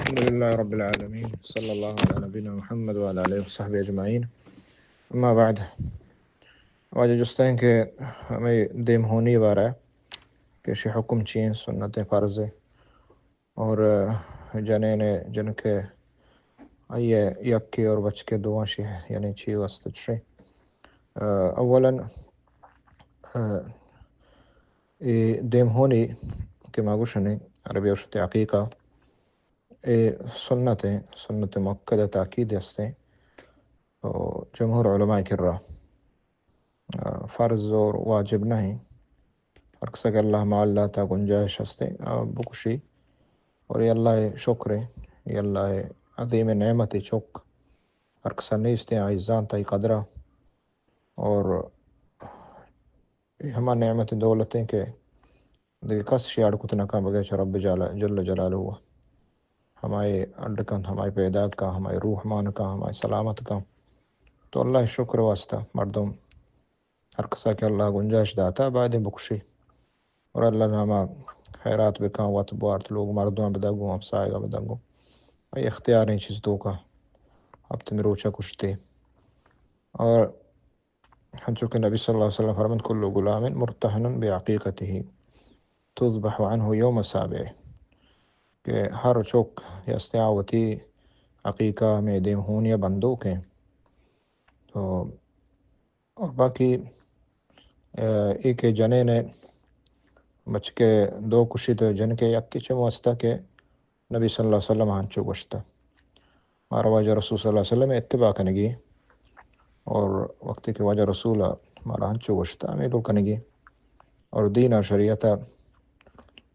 الحمد لله رب العالمين صلى الله على نبينا محمد وعلى آله وصحبه أجمعين. اما بعد واجہ جستین کہ ہمیں دیم ہونی بارہ کہ شی حکم چین سنت فرض اور جنین جن کے آئیے یکی اور بچ کے دعا شی یعنی چی وسط شی اولا دیم ہونی کہ ماگوشنی عربی وشت عقیقہ سنت مؤکدہ تاکید ہستے جمہور علماء کررا فرض اور واجب نہیں اکثر اللہ معلّہ تا گنجائش ہستے بکشی اور یہ اللہ شکر یہ اللہ عظیم نعمت چک اکثر نہیں استے عزان تا قدرہ اور ہما نعمت دولتیں کہ دیکھ کس شیاڑ کتنا کا بغیر رب جل جلالہ ہوا ہمارے اڈکن ہمارے پیداد کا ہمارے روح مان کا ہمارے سلامت کا تو اللہ شکر واسطہ مردم ہر قصہ کے اللہ گنجائش داتا بعد بکشی اور اللہ نامہ خیرات بکاں وط بارت لوگ مردوں بدگوں اب سائے بدگوں یہ اختیار نہیں چیز دو کا اب تم روچا کشتے اور ہم چونکہ نبی صلی اللہ علیہ وسلم فرمت کل غلام مرتہن بعقیقتہ تذبح عنہ یوم السابع کہ ہر چوک یا استعاوتی عقیقہ میں دیم ہونیا بندوق ہیں تو اور باقی ایک جنے نے بچ کے دو کشی تو جن کے یکی چم واسطہ کہ نبی صلی اللہ علیہ وسلم ہنچو گشتا مارا واجہ رسول صلی اللہ علیہ وسلم اتباع کنگی اور وقتی کہ واجہ رسول مارا ہنچو گشتا ہمیں دو کنگی اور دین اور شریعت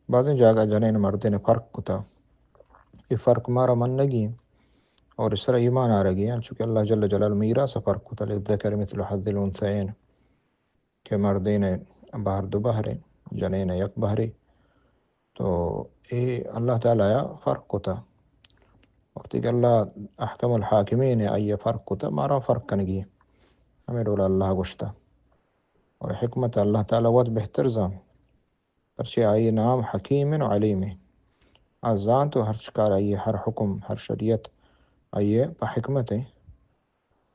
بعضیں جاگہ جنین مردین فرق کتا یہ فرق مارا من لگی اور اس طرح ایمان آ رہی ہے چونکہ اللہ جل جلالہ میرا سا فرق کتا للذکر مثل حظ الانثیین کہ مردین باہر دو بہریں جنین یک بہری تو یہ اللہ تعالیٰ فرق کتا وقتی کہ اللہ احکم الحاکمین آئیے فرق کتا مارا فرق کنگی ہمیں ڈولا اللہ گشتا اور حکمت اللہ تعالیٰ ود بہتر زان پرچہ آئیے نام حکیم و علیم آزان تو ہر شکار آئیے ہر حکم ہر شریعت آئیے پا حکمت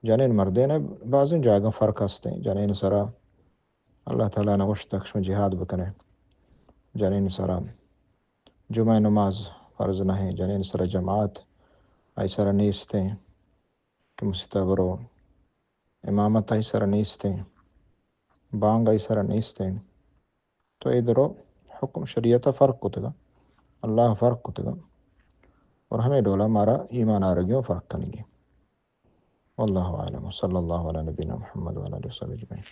جنین مردین بعضیں جاگہ فرق ہستے جنین سرا اللہ تعالیٰ نوشت تکشم جہاد بکنے جنین سرا جمعہ نماز فرض نہیں جنین سرا جماعت آئی سرا نیستے کہ مستبرو امامت آئی سرا نیستے بانگ آئی سرا نیستے تو ادھرو حکم شریعت فرق کو تگا اللہ فرق کو تگا اور ہمیں ڈولا مارا ایمان آرگیوں فرق کنگی واللہ عالم صلی اللہ علیہ نبینا محمد وعلیہ وسلم اجمعین.